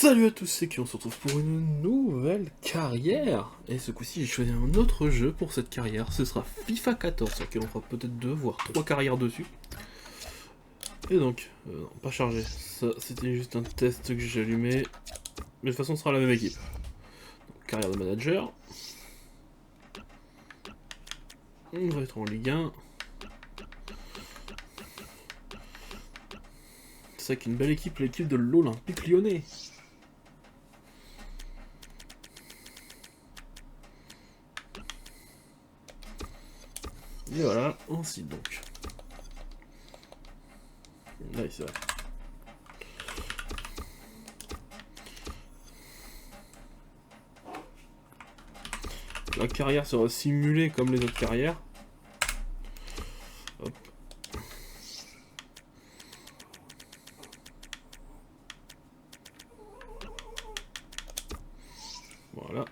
Salut à tous, c'est qui on se retrouve pour une nouvelle carrière. Et ce coup-ci, j'ai choisi un autre jeu pour cette carrière. Ce sera FIFA 14, sur lequel on fera peut-être 2 voire 3 carrières dessus. Et donc, non, pas chargé. Ça, c'était juste un test que j'ai allumé. Mais de toute façon, ce sera la même équipe. Donc, carrière de manager. On va être en Ligue 1. C'est vrai qu'une belle équipe, l'équipe de l'Olympique Lyonnais. Et voilà, ainsi donc. Là, c'est vrai. La carrière sera simulée comme les autres carrières. Hop. Voilà.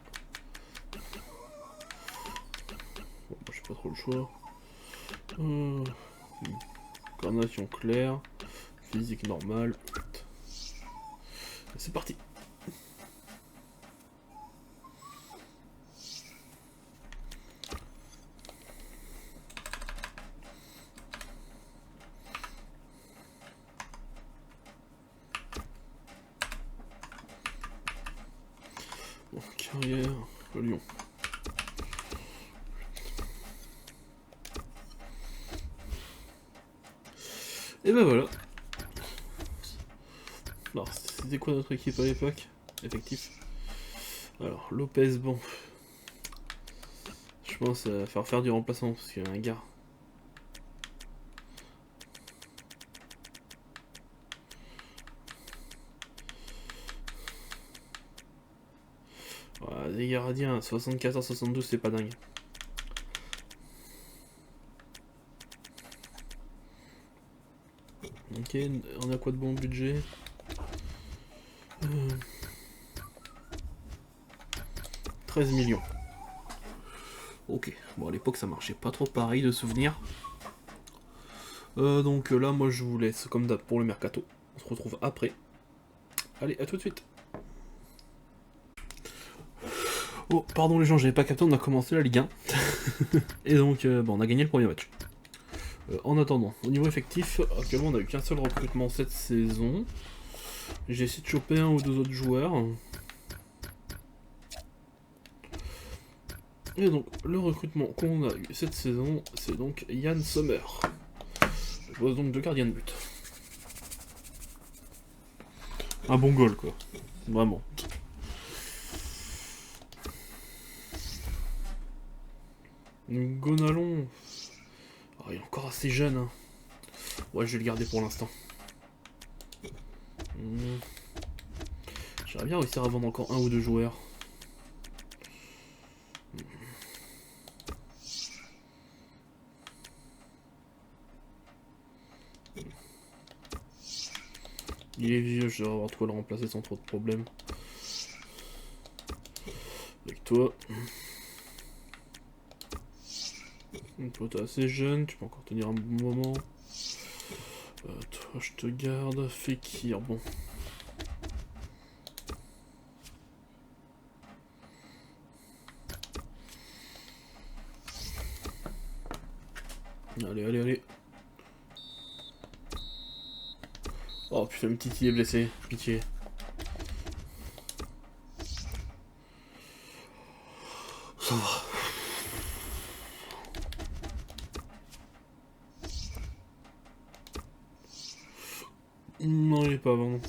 Bon, j'ai pas trop le choix. Incarnation claire. Physique normale. C'est parti. Bon, carrière, Lyon. Et ben voilà. Alors, c'était quoi notre équipe à l'époque? Effectif. Alors, Lopez, bon. Je pense à faire du remplaçant parce qu'il y a un gars. Voilà, des gardiens, 74-72, c'est pas dingue. Ok, on a quoi de bon budget? 13 millions. Ok, bon à l'époque ça marchait pas trop pareil de souvenirs. Donc là moi je vous laisse comme d'hab pour le mercato. On se retrouve après. Allez, à tout de suite. Oh, pardon les gens, j'avais pas capté, on a commencé la Ligue 1. Et donc, bon, on a gagné le premier match. En attendant, au niveau effectif, actuellement on a eu qu'un seul recrutement cette saison. J'ai essayé de choper un ou deux autres joueurs. Et donc, le recrutement qu'on a eu cette saison, c'est donc Yann Sommer. Je pose donc 2 gardiens de but. Un bon goal, quoi. Vraiment. Gonalon. Oh, il est encore assez jeune. Hein. Ouais, je vais le garder pour l'instant. J'aimerais bien réussir à vendre encore un ou deux joueurs. Il est vieux, je devrais avoir de quoi le remplacer sans trop de problèmes. Avec toi. Toi t'es assez jeune, tu peux encore tenir un bon moment. Toi je te garde. Fekir, bon. Allez, allez, allez. Oh putain, le Titi est blessé, pitié. Ça va. Non, il est pas bon.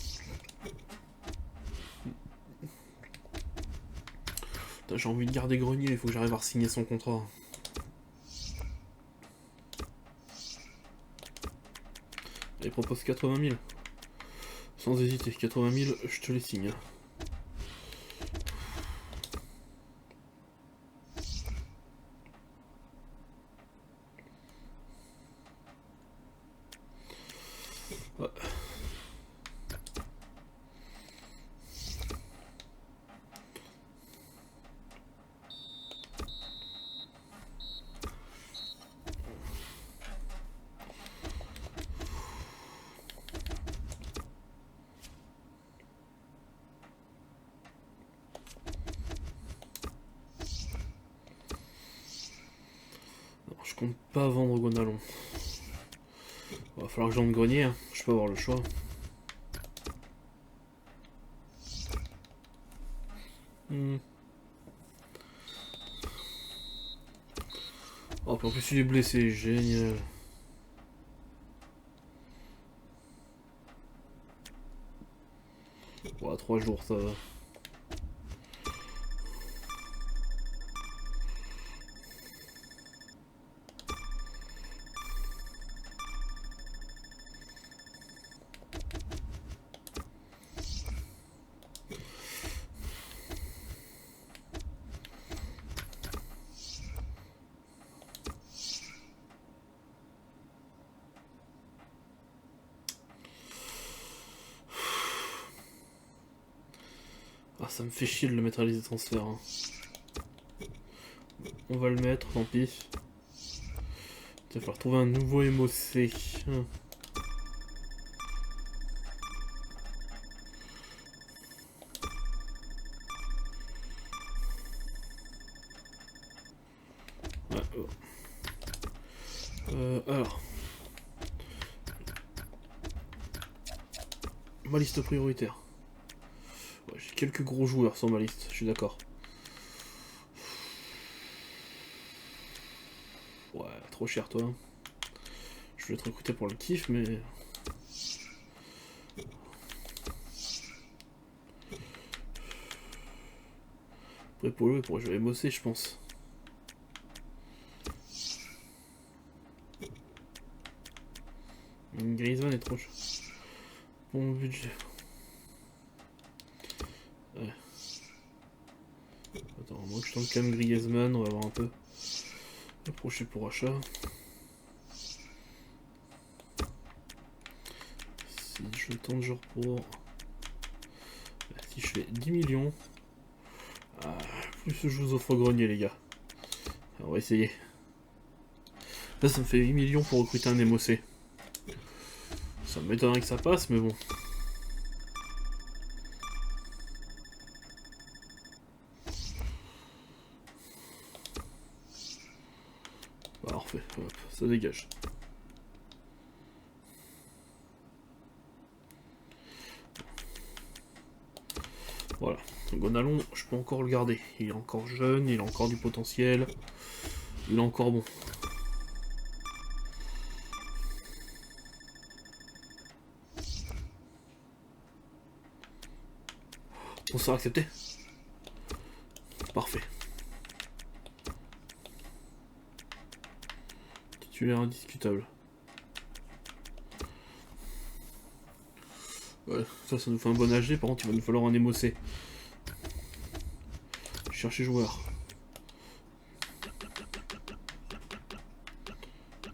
J'ai envie de garder Grenier, il faut que j'arrive à signer son contrat. Il propose 80 000. Sans hésiter, 80 000, je te les signe. Ouais. compte pas vendre Gonalon. Va falloir que j'en de grenier, hein. Je peux avoir le choix. Oh, puis en plus il est blessé, génial. Bon, 3 jours ça va. Ah, ça me fait chier de le mettre à la liste de transfert. Hein. On va le mettre, tant pis. Il va falloir trouver un nouveau MOC. Ouais, alors. Ma liste prioritaire. Ouais, j'ai quelques gros joueurs sur ma liste, je suis d'accord. Ouais, trop cher toi. Je vais te recruter pour le kiff, mais... Après pour lui, je vais bosser, je pense. Griezmann est trop cher. Bon budget. Ouais. Attends, moi je tente quand même Griezmann, on va voir un peu. Approché pour achat. Si je tente genre pour... Si je fais 10 millions... Ah, plus je vous offre grenier les gars. Alors, on va essayer. Là ça me fait 8 millions pour recruter un MOC. Ça m'étonnerait que ça passe mais bon. Parfait, hop, ça dégage. Voilà, Gonalon, je peux encore le garder. Il est encore jeune, il a encore du potentiel. Il est encore bon. On sera accepté. Parfait. Titulaire indiscutable. Ouais, ça nous fait un bon AG, par contre il va nous falloir un MOC. Chercher joueur.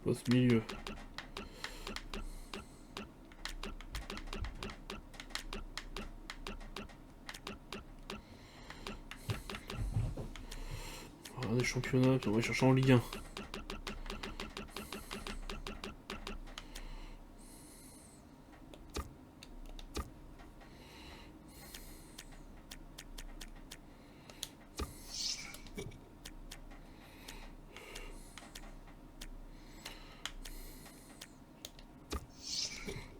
Poste milieu. Des championnats, puis on va chercher en Ligue 1.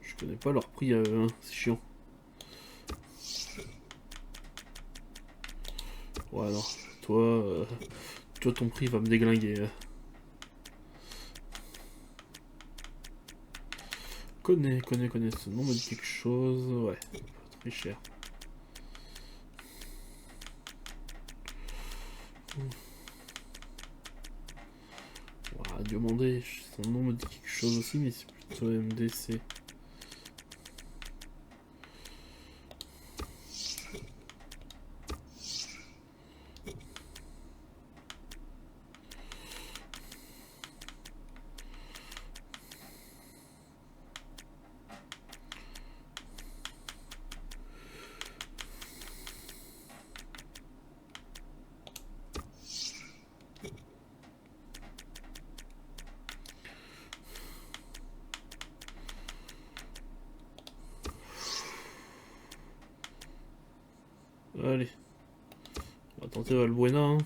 Je connais pas leur prix, c'est chiant. Ouais, non, toi, ton prix va me déglinguer. Connais, ce nom me dit quelque chose, ouais, pas très cher. Voilà, demander, son nom me dit quelque chose aussi, mais c'est plutôt MDC. Allez. On va tenter Valbuena. Hein.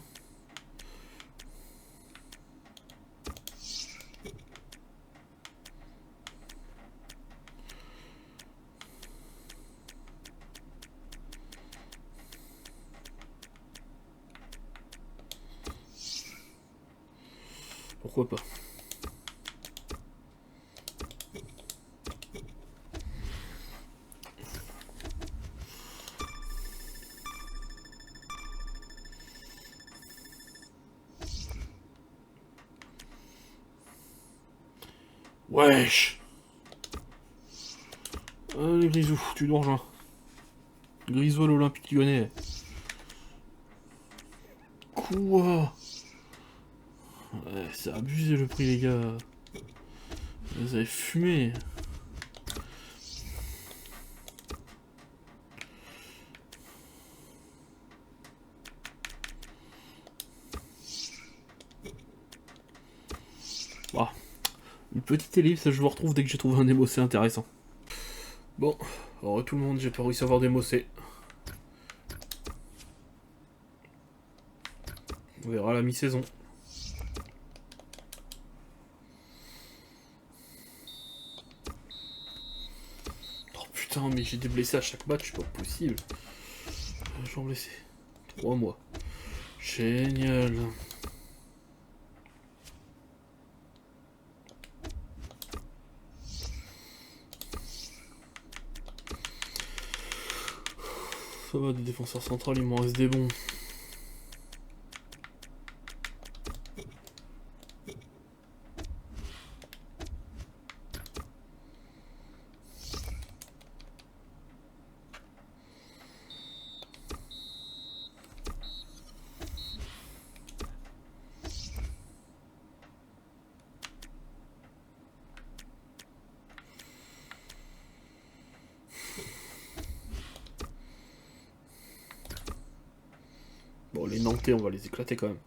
Pourquoi pas. Wesh. Allez Grisou, tu nous rejoins. Grisou à l'Olympique Lyonnais. Quoi? Ouais, c'est abusé le prix les gars. Vous avez fumé. Bah, une petite ellipse, je vous retrouve dès que j'ai trouvé un émossé intéressant. Bon, alors tout le monde, j'ai pas réussi à avoir d'émossé. On verra à la mi-saison. Oh putain, mais j'ai des blessés à chaque match, c'est pas possible. J'en blessé. 3 mois. Génial. Ça va, des défenseurs centrales, il m'en reste des bons. Bon, les Nantais, on va les éclater quand même.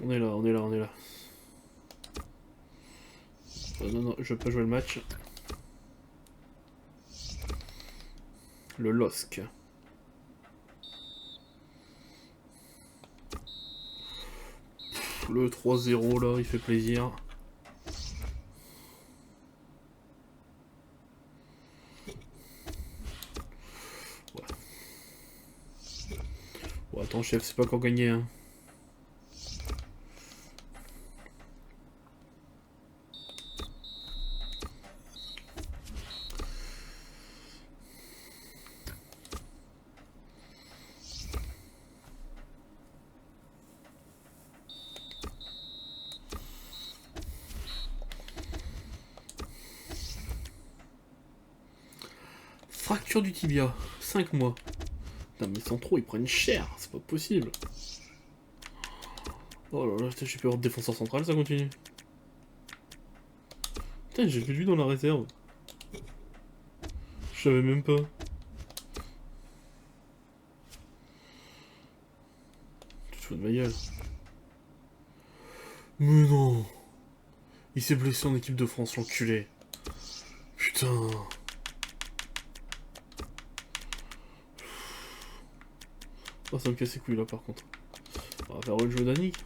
On est là, on est là, on est là. Non, non, je veux pas jouer le match. Le LOSC. Le 3-0 là, il fait plaisir. Ouais. Bon, attends, chef, c'est pas encore gagné, hein. Fracture du tibia, 5 mois. Putain, mais sans trop, ils prennent cher, c'est pas possible. Oh là là, j'ai peur de défenseur central, ça continue. Putain, j'ai plus de lui dans la réserve. Je savais même pas. Tu te fous de ma gueule. Mais non. Il s'est blessé en équipe de France, l'enculé. Putain. Oh, ça me casse les couilles là par contre. On va faire le jeu d'Annick.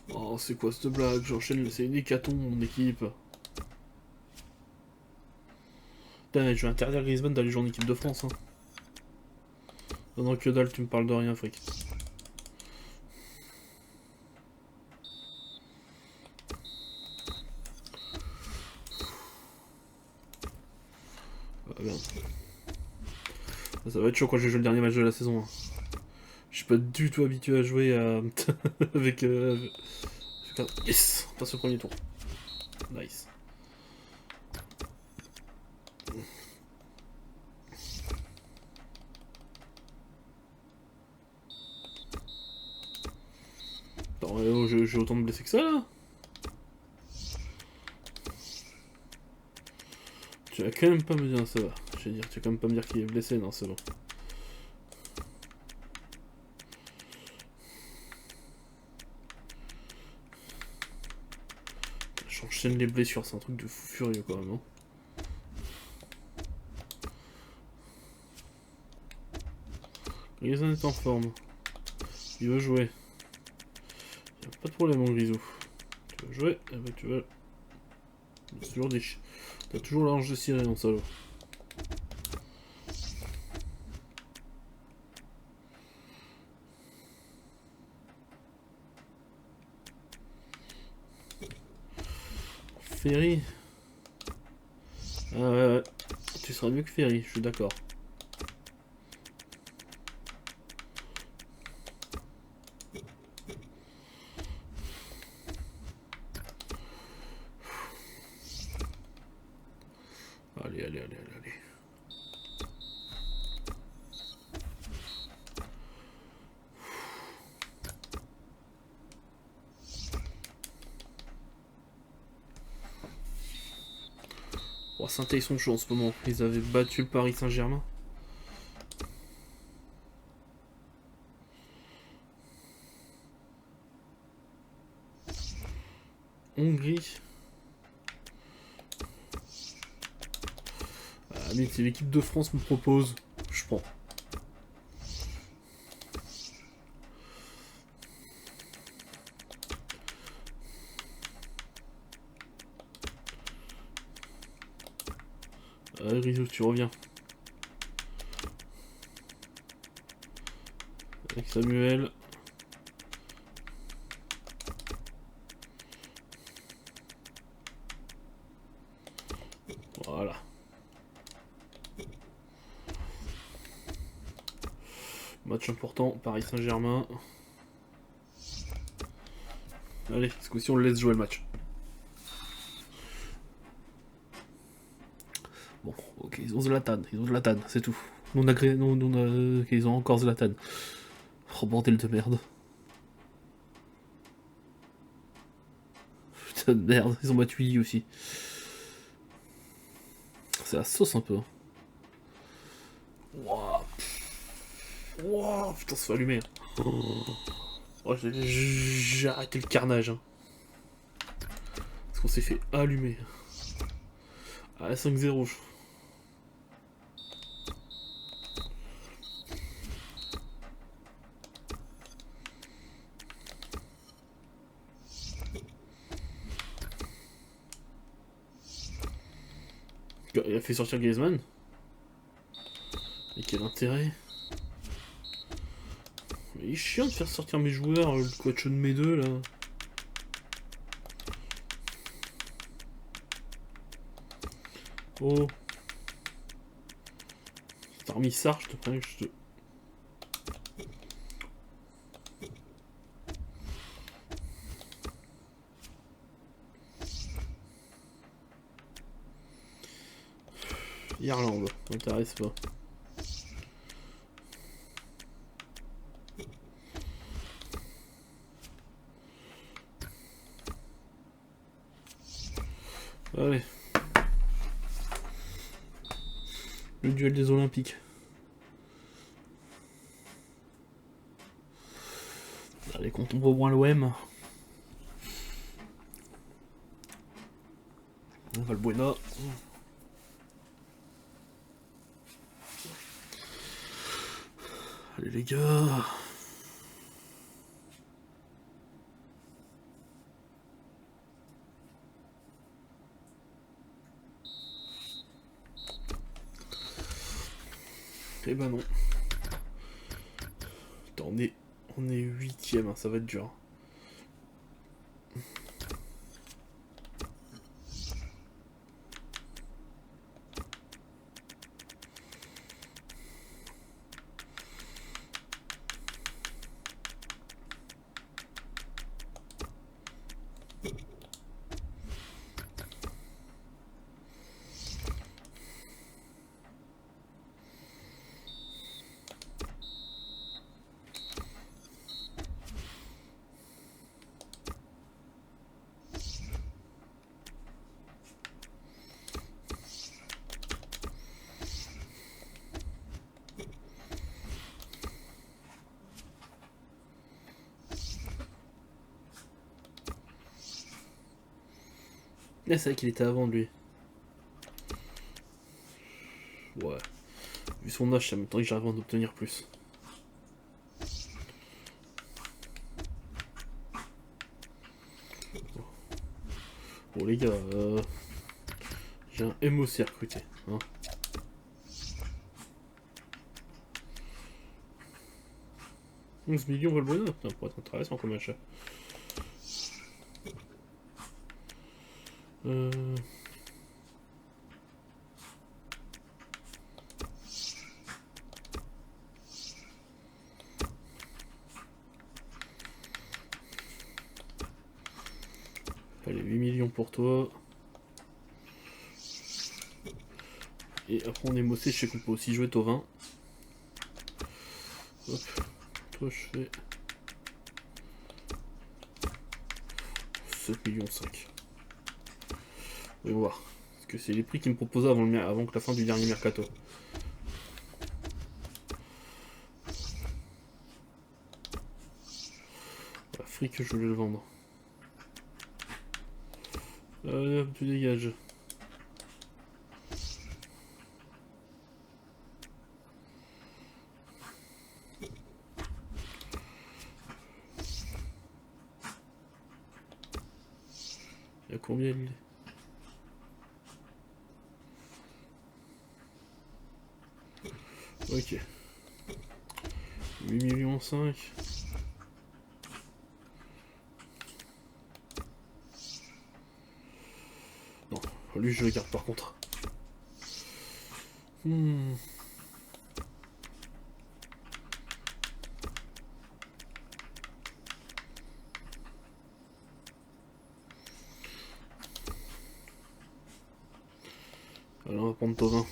Oh, c'est quoi cette blague? J'enchaîne, c'est une hécatombe mon équipe. Putain, je vais interdire Griezmann d'aller jouer en équipe de France. Hein. Non, non, que dalle, tu me parles de rien, fric. Ah, merde. Ça va être chaud quand je joue le dernier match de la saison. Hein. Je suis pas du tout habitué à jouer avec... Yes, on passe au premier tour. Nice. Attends, j'ai autant de blessés que ça là. Tu vas quand même pas me dire ça va. Je vais dire, tu vas quand même pas me dire qu'il est blessé, non c'est bon. J'enchaîne les blessures, c'est un truc de fou furieux quand même. Hein. Griezmann est en forme. Il veut jouer. Y a pas de problème, mon Grisou. Tu veux jouer? Eh ben, tu veux. C'est toujours des ch... T'as toujours l'ange de ciré, mon salaud. Ferry. Ah ouais. Tu seras mieux que Ferry, je suis d'accord. Allez. Oh, Saint-Étienne, ils sont chauds en ce moment. Ils avaient battu le Paris Saint-Germain. Hongrie. Ah, mais si l'équipe de France me propose, je prends. Allez, Rizzo, tu reviens. Avec Samuel. Voilà. Match important, Paris Saint-Germain. Allez, ce coup-ci on le laisse jouer le match. Bon, ok, ils ont Zlatan, c'est tout. Ok, ils ont encore Zlatan. Oh bordel de merde. Putain de merde, ils ont Matuidi aussi. C'est la sauce un peu. Wouah. Wouah, putain, ça fait allumer. Oh, j'ai arrêté le carnage. Hein. Parce qu'on s'est fait allumer. Ah, 5-0, je... Il a fait sortir Griezmann. Et quel intérêt? Mais il est chiant de faire sortir mes joueurs, le coach de mes deux là. Oh. Si t'as remis ça, je te prends que je te... Irlande, m'intéresse pas. Allez. Le duel des Olympiques. Allez, quand on revoit l'OM. On va le Buena. Allez les gars. Eh ben non. Attends, on est 8ème, hein, ça va être dur. Là, c'est vrai qu'il était avant lui. Ouais. Vu son âge, ça m'étonnerait que j'arrive à en obtenir plus. Bon les gars, j'ai un MOC à recruter. Hein. « 11 millions Valbuena, ça pourrait être intéressant comme achat. Allez, 8 millions pour toi. Et après on est mossé, je sais qu'on peut aussi jouer au 20. Hop, toi je fais 7 millions 5. On va voir. Parce que c'est les prix qu'ils me proposaient avant que la fin du dernier mercato. Voilà, fric, je voulais le vendre. Hop, tu dégages. Il y a combien lui? Ok. 8 millions 5. Non, lui je le garde par contre. Alors on va prendre Tovin.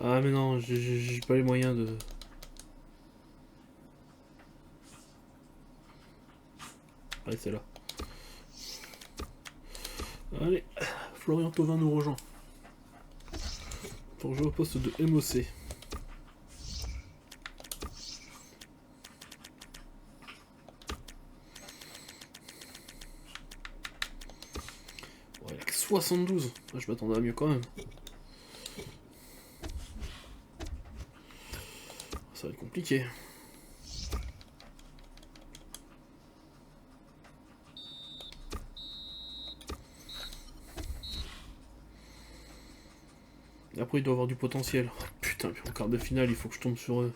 Ah mais non, j'ai pas les moyens de... Allez, c'est là. Allez, Florian Thauvin nous rejoint. Pour jouer au poste de MOC. Ouais, il a que 72. Je m'attendais à mieux quand même. Ça va être compliqué. Et après, il doit avoir du potentiel. Oh, putain, puis en quart de finale, il faut que je tombe sur eux.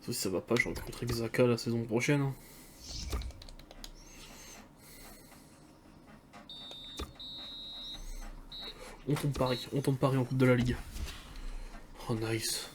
Si ça va pas, je rencontrerai Xhaka la saison prochaine. Hein. On tombe Paris en Coupe de la Ligue. Oh nice.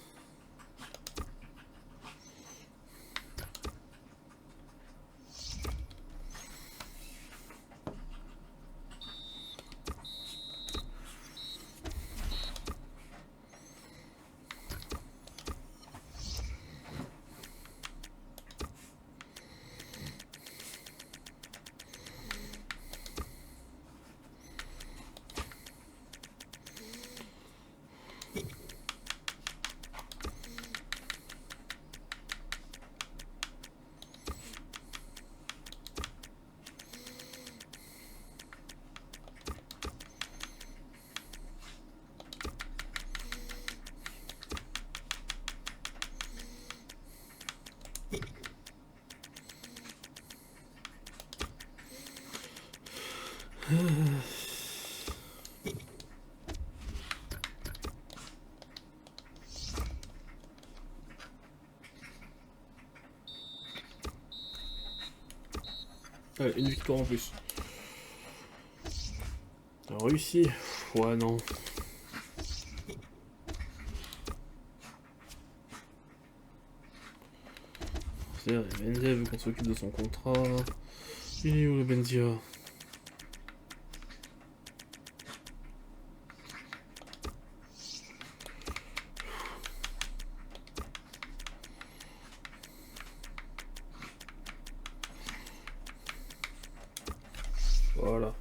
Allez, une victoire en plus. Réussi. Ouais, non. C'est-à-dire, Benzia veut qu'on s'occupe de son contrat. Il est où le Benzia? Voilà.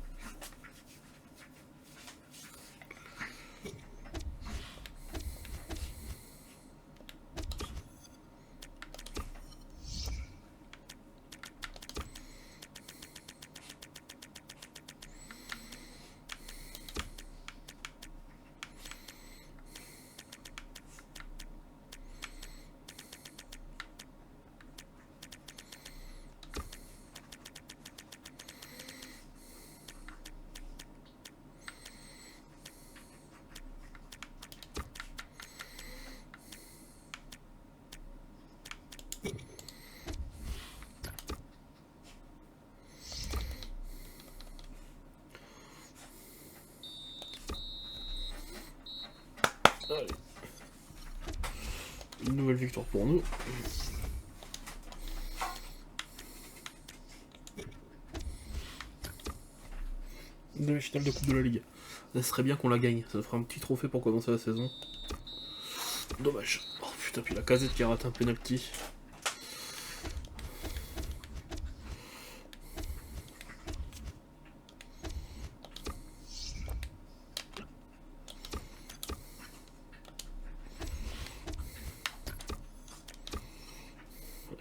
Allez. Une nouvelle victoire pour nous. Demi-finale de Coupe de la Ligue. Ça serait bien qu'on la gagne. Ça fera un petit trophée pour commencer la saison. Dommage. Oh putain, puis la Casette qui a raté un penalty.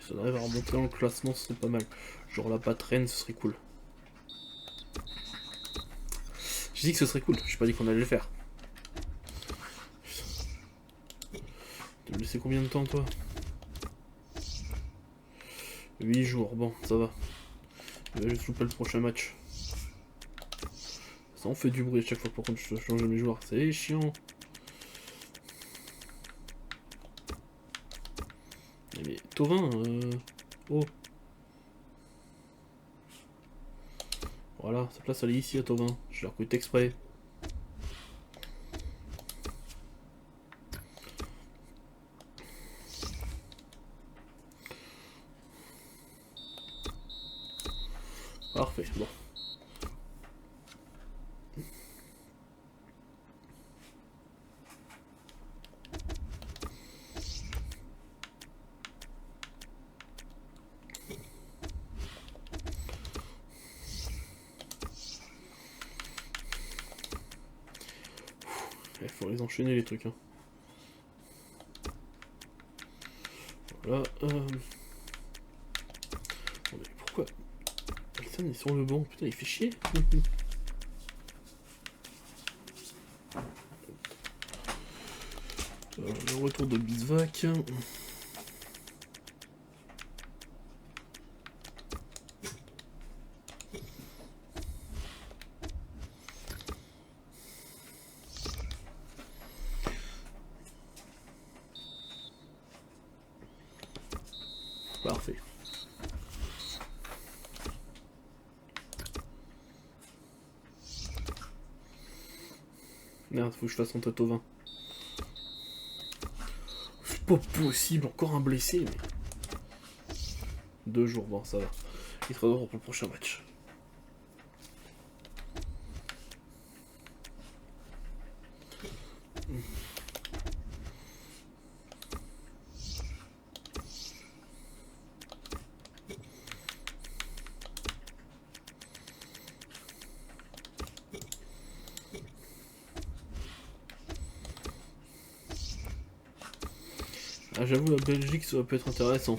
Si on arrive à remonter dans le classement, ce serait pas mal. Genre la patraine, ce serait cool. J'ai dit que ce serait cool, j'ai pas dit qu'on allait le faire. Tu me laissé combien de temps, toi? 8 jours, bon, ça va. Je vais juste louper le prochain match. Ça en fait du bruit à chaque fois pour quand je change mes joueurs, c'est chiant. Mais Tovin, oh. Voilà, sa place elle est ici à Tovin. Je l'ai recruté exprès. Parfait, bon. Il faut les enchaîner les trucs. Hein. Voilà. Mais pourquoi Alton est sur le banc? Putain, il fait chier. Le retour de Bisvac. Parfait. Merde, faut que je fasse son tête au vin. C'est pas possible, encore un blessé. Mais... 2 jours, bon, ça va. Il sera dehors pour le prochain match. Ah, j'avoue, la Belgique, ça peut être intéressant.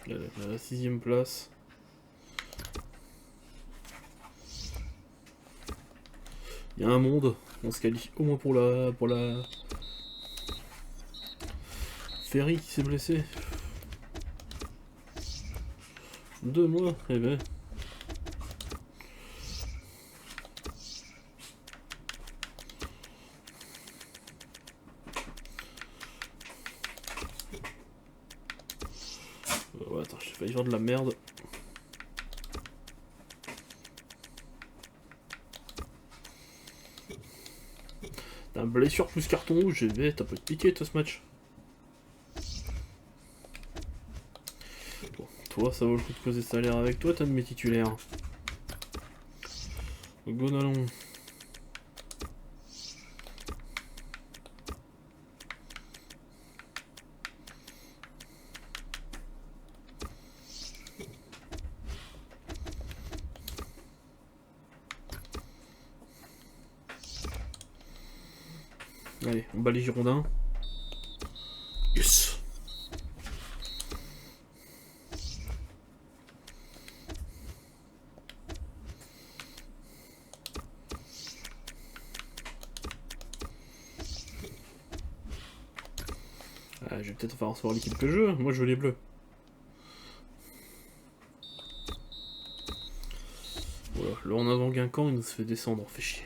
La 6ème place. Il y a un monde, on se qualifie au moins pour la... Ferry qui s'est blessé. 2 mois, eh ben. Ouais, attends, j'ai failli faire de la merde. T'as un blessure plus carton rouge, j'ai vu, t'as pas de piqué toi ce match. Bon, toi, ça vaut le coup de causer salaire avec toi, t'as de mes titulaires. Gonalon. Allez, on bat les Girondins. Yes! Ah, je vais peut-être faire recevoir l'équipe que je veux. Moi, je veux les bleus. Voilà, là, en avant Guingamp, il nous se fait descendre, on fait chier.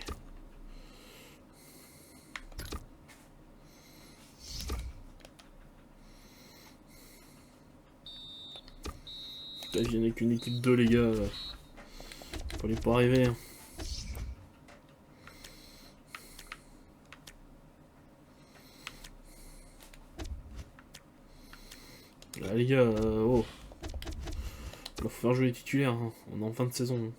Là, je n'ai qu'une équipe 2, les gars. Fallait pas arriver. Hein. Là, les gars, oh. Il va falloir jouer les titulaires. Hein. On est en fin de saison.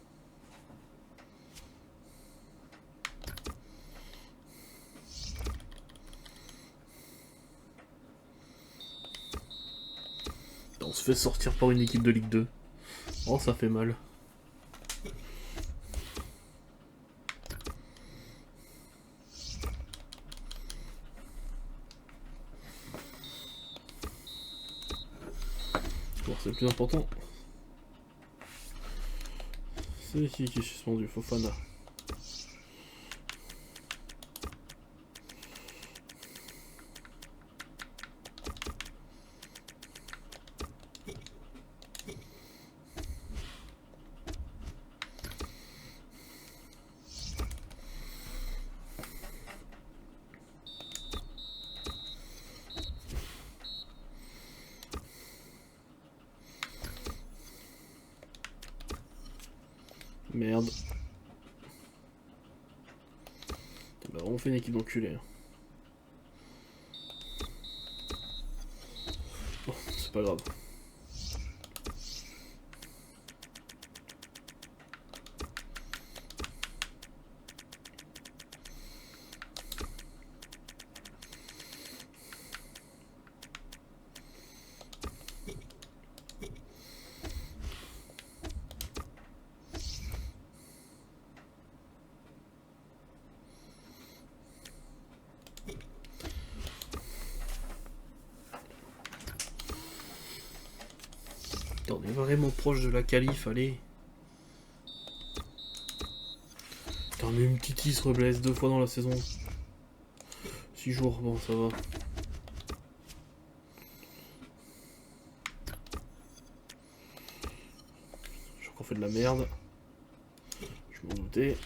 On se fait sortir par une équipe de Ligue 2. Oh, ça fait mal. Bon, c'est le plus important. C'est qui est suspendu? Fofana. Merde. On a vraiment fait une équipe d'enculés. Bon, c'est pas grave. On est vraiment proche de la qualif, allez. Putain, mais une Titi se reblesse 2 fois dans la saison. 6 jours, bon, ça va. J'ai encore fait de la merde. Je m'en doutais.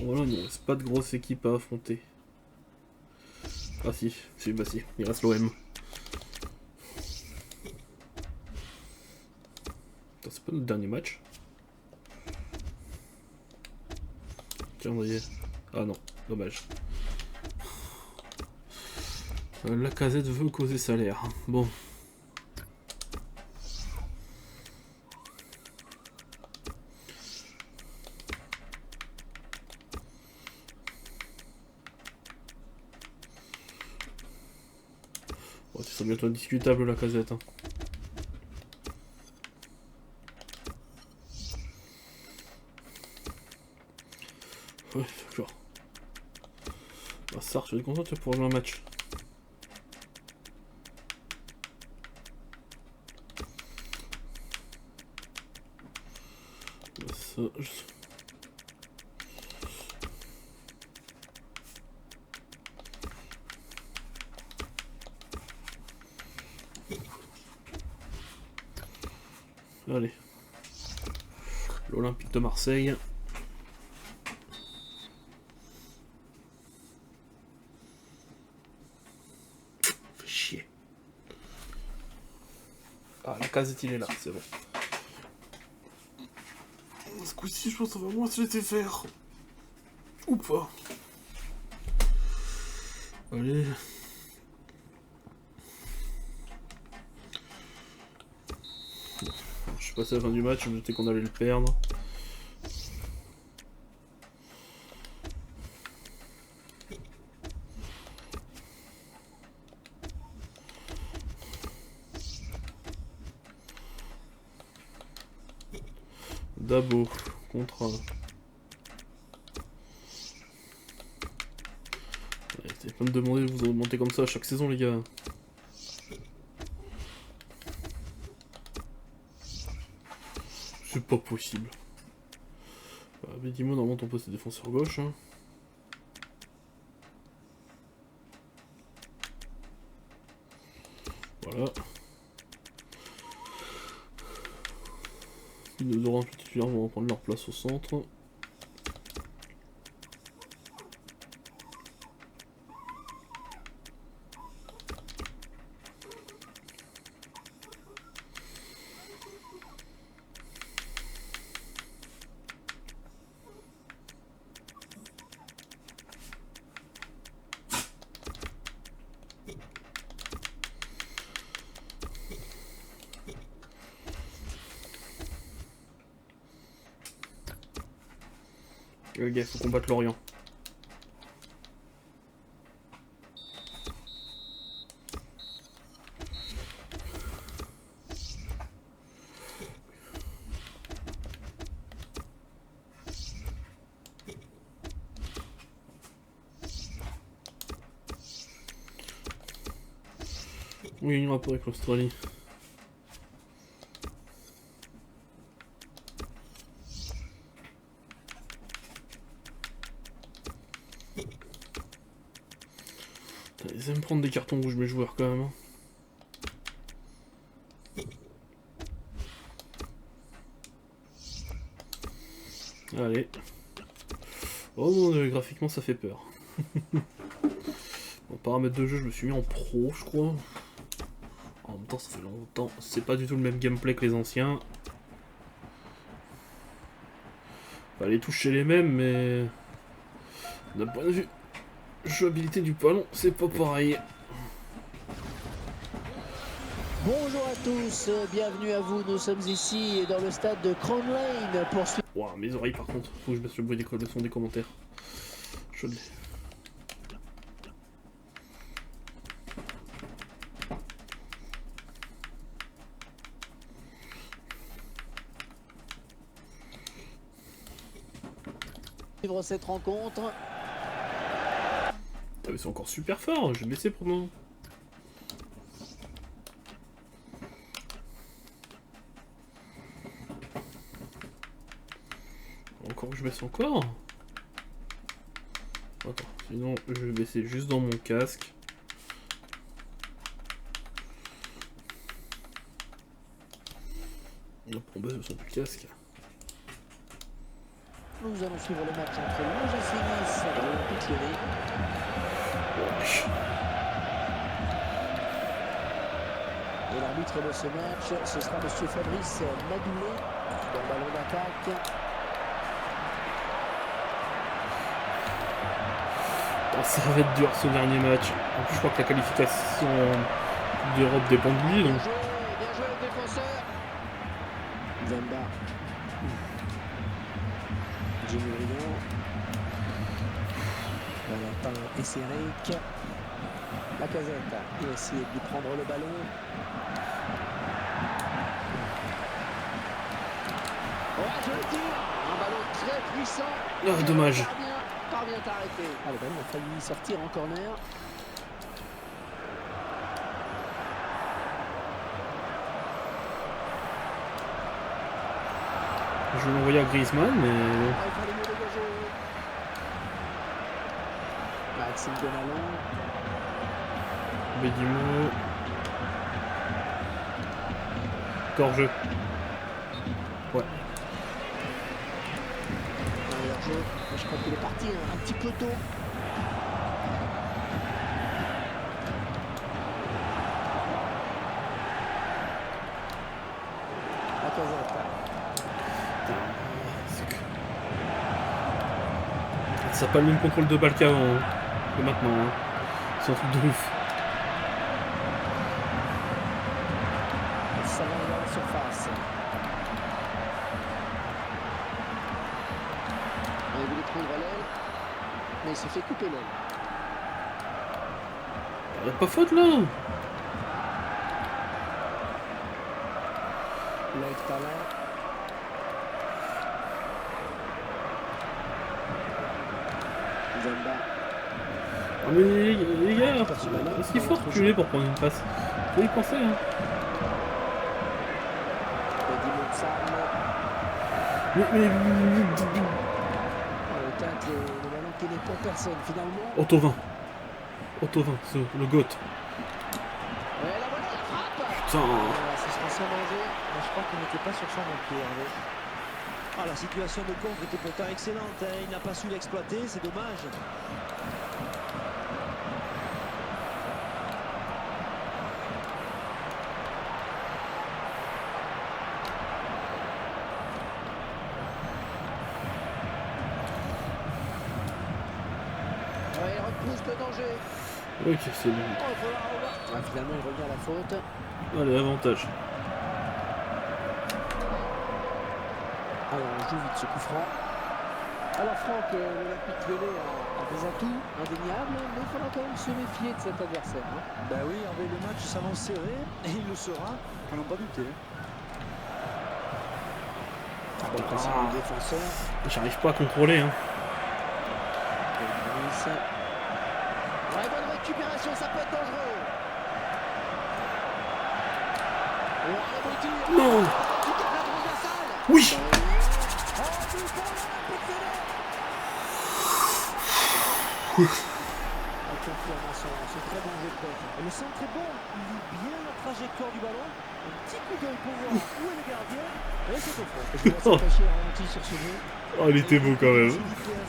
Voilà, il ne reste pas de grosse équipe à affronter. Ah si, bah si, il reste l'OM. C'est pas notre dernier match. Calendrier. Ah non, dommage. La casette veut causer salaire. Bon. Oh, c'est bientôt discutable la casette. Hein. Ouais, d'accord. Bah, ça, je vais être content pour jouer un match. Bah, ça, Allez. L'Olympique de Marseille. Fait chier. Ah, la casette, il est là, c'est bon. Ce coup-ci, je pense qu'on va moins se laisser faire. Ou pas. Allez. Je suis passé à la fin du match, je me doutais qu'on allait le perdre. Dabo, contrat. T'allez pas me demander de vous augmenter comme ça à chaque saison, les gars. c'est pas possible. Mais dis-moi, normalement ton poste est défenseur gauche. Hein. Voilà. Les deux oranges titulaires vont reprendre leur place au centre. Le gars, faut combattre l'Orient. Oui, il y a un rapport avec l'Australie. Ils aiment prendre des cartons rouges mes joueurs quand même. Hein. Allez. Oh non, graphiquement ça fait peur. En paramètre de jeu, je me suis mis en pro, je crois. En même temps, ça fait longtemps. C'est pas du tout le même gameplay que les anciens. Bah, les touches c'est les mêmes, mais d'un point de vue jouabilité du ballon, c'est pas pareil. Bonjour à tous, bienvenue à vous. Nous sommes ici dans le stade de Crown Lane pour suivre. Ouah, mes oreilles par contre, faut que je baisse le bruit le son des commentaires. Je l'ai. Cette rencontre. Ah, mais c'est encore super fort, je vais baisser pour moi. Encore que je baisse encore. Attends, sinon je vais baisser juste dans mon casque. Hop, on baisse le son du casque. Nous allons suivre le match entre l'OGC Nice et l'Olympique Lyonnais. Et l'arbitre de ce match, ce sera monsieur Fabrice Madoulet, dans le ballon d'attaque. Oh, ça va être dur ce dernier match. En plus, je crois que la qualification d'Europe dépend de lui. Donc... Bien joué le défenseur. Zamba. Jimmy Briand. Valentin Esseric. Lacazette. Il va essayer de lui prendre le ballon. Oh, je le dis, un ballon très puissant. Ah, dommage. Parvient à arrêter. Ah, le ballon a failli sortir en corner. Je vais l'envoyer à Griezmann, mais... Maxime Donalon. Bédimo. Hors-jeu. Ouais. Hors-jeu. Je crois qu'il est parti un petit peu tôt. Ça n'a pas le même contrôle de balle qu'avant, hein, que maintenant. Hein. C'est un truc de ouf. Ça va dans la surface. Il voulait prendre l'aile, mais il s'est fait couper l'aile. Il n'y a pas faute là. Loïc Talin. Zamba. Ah mais les gars, est-ce qu'il faut reculer pour prendre une passe? Faut y penser hein. mais... Le tacle, le ballon qui n'est pour personne finalement. Autovin. Autovin, le GOAT. Et la voilà, la frappe. Putain. Ce sera sans danger. Mais je crois qu'il n'était pas sur son bon pied, Hervé. Ah, la situation de contre était pourtant excellente, hein. Il n'a pas su l'exploiter, c'est dommage. Ouais, il repousse le danger. Ok, c'est bon. Oh, il faudra revoir. Finalement, il revient à la faute. Allez, avantage. Alors, on joue vite ce coup franc. Alors, Franck, l'Olympique Lyonnais a des atouts indéniables, mais il faudra quand même se méfier de cet adversaire. Hein. Ben oui, Hervé, le match s'avance serré, et il le sera, à n'en pas douter. Bonne pression du défenseur. J'arrive pas à contrôler, hein. Ouais, bonne récupération, ça peut être dangereux. Oh, la bouture. Non. Qui tape la transversale. Oui. Oh, but pour l'Olympique Lyonnais. On confirme son très bon jeu de tête. Le centre est bon, il lit bien la trajectoire du ballon. Un petit coup d'œil pour voir où est le gardien, et c'est au fond. Je vois s'attacher à ralenti sur ce jeu. Oh, il était beau quand même.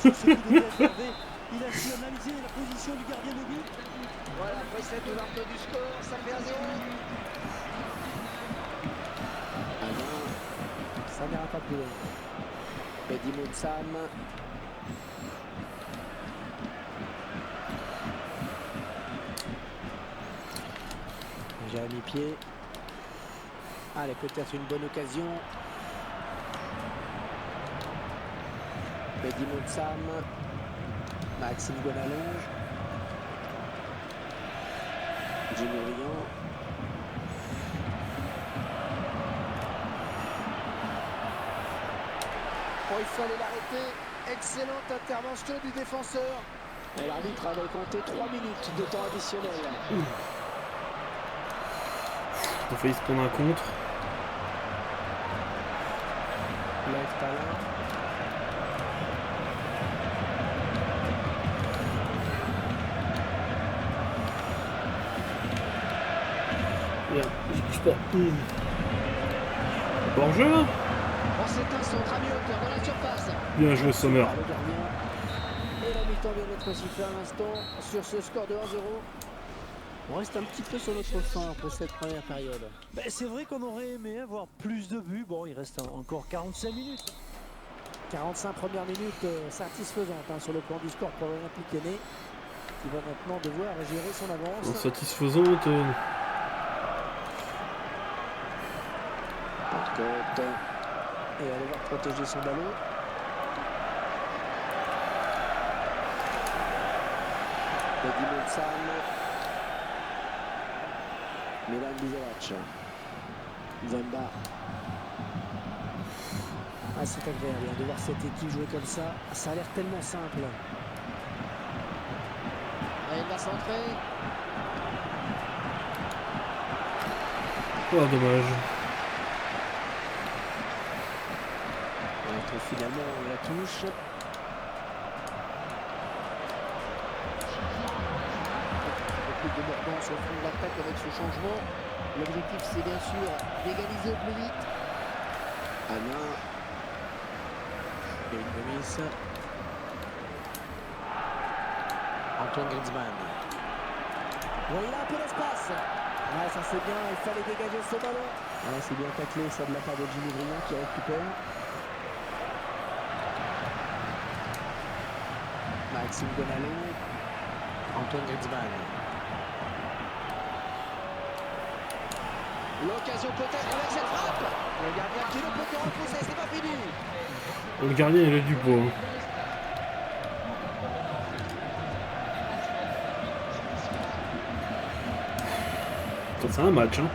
Sur ce coup de tête, Hervé, il a su analyser la position du gardien de but. Voilà, précède de l'arbre du score, ça fait 1-0. Ah non, ça n'ira pas plus loin. Mehdi Moussam. Jérémy Pied. Allez, peut-être une bonne occasion. Mehdi Moussam. Maxime Gonalonge. Jimmy Riant. Oh, il fallait l'arrêter. Excellente intervention du défenseur. Et l'arbitre avait compté 3 minutes de temps additionnel. On a failli se prendre un contre. Lève talent. Merde, je pas. Pas en jeu là. Oh, c'est un centre à mi-hauteur dans la surface. Bien joué Sommer. Le gardien. Et la mi-temps vient d'être sifflée à l'instant sur ce score de 1-0. On reste un petit peu sur notre fin pour cette première période. Ben, c'est vrai qu'on aurait aimé avoir plus de buts. Bon, il reste encore 45 minutes. 45 premières minutes satisfaisantes sur le plan du score pour l'Olympique Lyonnais, qui va maintenant devoir gérer son avance. Satisfaisante. Par contre, et elle va devoir protéger son ballon. Mehdi Moussam. Milan Bizevac. Zamba. Ah, c'est agréable de voir cette équipe jouer comme ça. Ça a l'air tellement simple. Et il va centrer. Oh, dommage. On retrouve finalement la touche. Plus de mordance au fond de l'attaque avec ce changement. L'objectif, c'est bien sûr d'égaliser au plus vite. Alain. Kevin Gomis. Antoine Griezmann. Bon, il a un peu d'espace. Ouais, ça c'est bien, il fallait dégager ce ballon. Ouais, c'est bien taclé ça de la part de Jimmy Briand qui récupère. Maxime Gonalon. Antoine Griezmann. L'occasion peut-être avec cette frappe. Le gardien qui ne peut que repousser, c'est pas fini. Le gardien il a du poids. C'est un match, hein.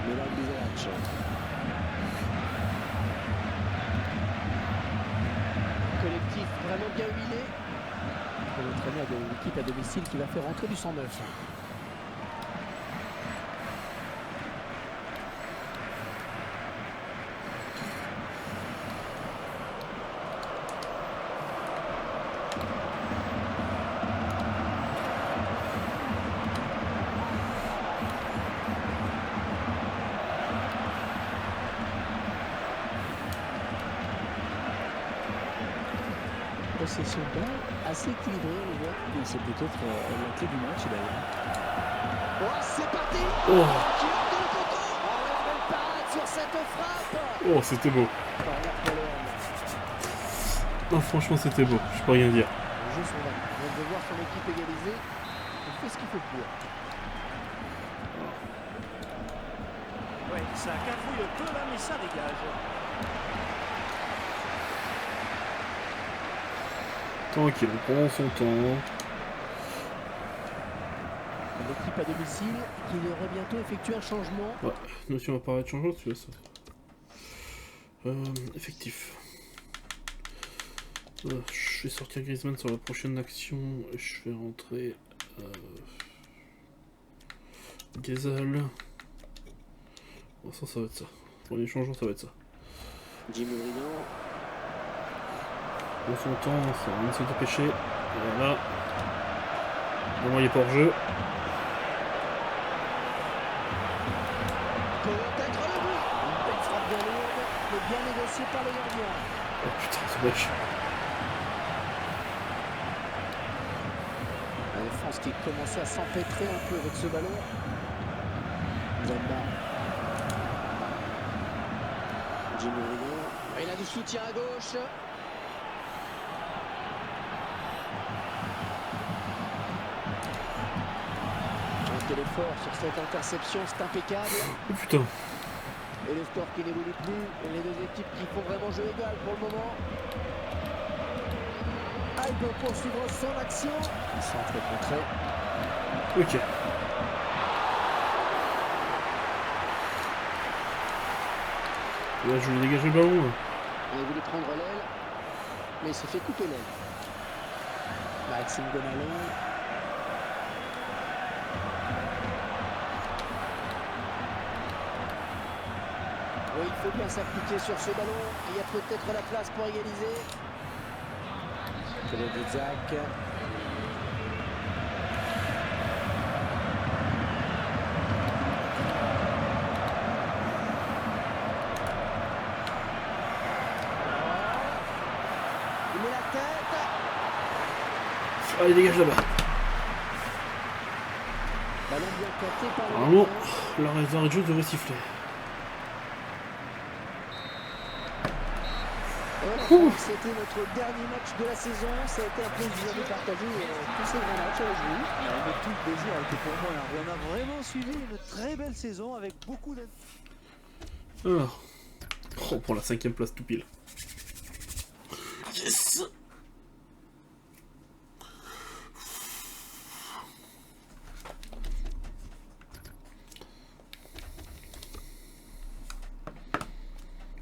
Milan Bizevac. Collectif vraiment bien huilé. Pour l'entraîneur de l'équipe à domicile qui va faire rentrer du 109. possession de balle assez équilibrée, on le voit. Et c'est peut-être la clé du match d'ailleurs. Oh, c'est parti. Oh, Qui heurte le poteau. Oh, la belle parade sur cette frappe. oh c'était beau. Corner pour le Real. Non, franchement, c'était beau. Je peux rien dire. Le jeu s'en va. On veut voir son équipe égaliser. Il fait ce qu'il faut pour. Ouais, ça cafouille un peu là, mais ça dégage. Tranquille, on prend son temps. L'équipe à domicile qui devrait bientôt effectuer un changement. Ouais, notion apparaît de changement, tu vois ça. Effectif. Je vais sortir Griezmann sur la prochaine action. Et je vais rentrer Ghezal. Bon, ça va être ça. Premier changement, ça va être ça. Jimmy Briand. Dans son temps, ça va rien de se dépêcher. Voilà. Bon, il est pas hors jeu. Peut-être le but. Une belle frappe bien lourde, mais bien négociée par le gardien. Oh putain, c'est moche. La défense qui commençait à s'empêtrer un peu avec ce ballon. Zamba. Jimmy Briand. Il a du soutien à gauche. Un l'effort sur cette interception, c'est impeccable. Oh putain. Et le score qui n'évolue plus. Et les deux équipes qui font vraiment jeu égal pour le moment. Ah, il peut poursuivre son action. Il centre contré. Ok. Là, je vais dégager le ballon. Là. Il a voulu prendre l'aile, mais il s'est fait couper l'aile. Maxime Gonalon. Oui, il faut bien s'appliquer sur ce ballon. Il y a peut-être la place pour égaliser. Philippe Zach. Il met la tête. Allez, dégage là-bas. Ballon bien capté par le Normalement, gardien. la réserve de jeu devrait siffler. Et voilà, c'était notre dernier match de la saison. Ça a été un plaisir de partager tous ces grands matchs avec vous. Mais tout le plaisir a été pour moi. Hein. On a vraiment suivi une très belle saison avec beaucoup de... Alors, on prend la 5ème place tout pile. Yes.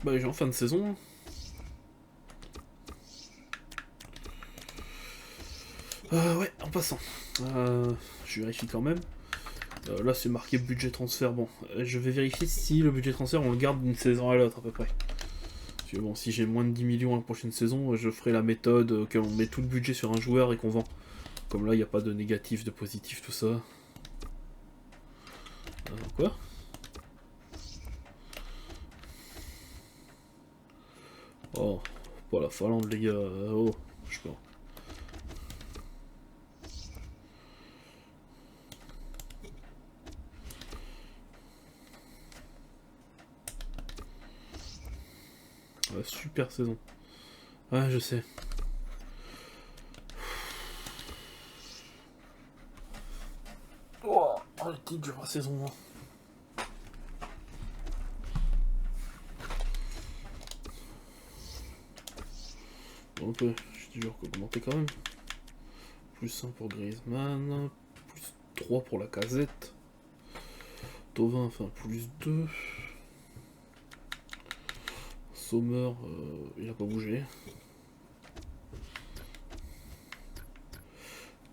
Bah j'ai en fin de saison. Ouais, en passant. Je vérifie quand même. Là c'est marqué budget transfert. Bon, je vais vérifier si le budget transfert on le garde d'une saison à l'autre à peu près. Parce que bon, si j'ai moins de 10 millions la prochaine saison, je ferai la méthode qu'on met tout le budget sur un joueur et qu'on vend. Comme là il n'y a pas de négatif, de positif, tout ça. Quoi ? Oh, pas la Finlande les gars. Oh, je sais pas. Ouais, super saison. Ouais, je sais. Oh, le titre de la saison 1. Bon, on peut, je te jure qu'augmenter quand même. Plus 1 pour Griezmann, plus 3 pour la casette. Tovin, enfin, plus 2. Sommer, il a pas bougé.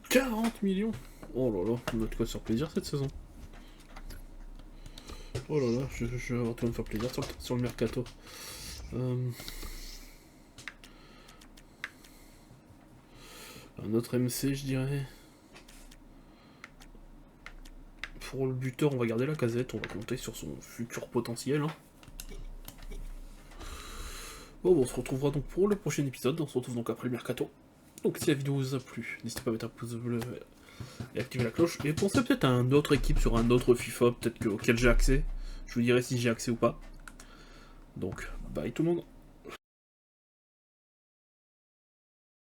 40 millions. Oh là là, on a de quoi se faire plaisir cette saison. Oh là là, je vais avoir tout à me faire plaisir sur le mercato. Un autre MC, je dirais. Pour le buteur, on va garder la casette, on va compter sur son futur potentiel. Hein. Bon, on se retrouvera donc pour le prochain épisode, on se retrouve donc après le mercato. Donc si la vidéo vous a plu, n'hésitez pas à mettre un pouce bleu et activer la cloche. Et pensez peut-être à une autre équipe sur un autre FIFA, peut-être auquel j'ai accès. Je vous dirai si j'ai accès ou pas. Donc, bye tout le monde.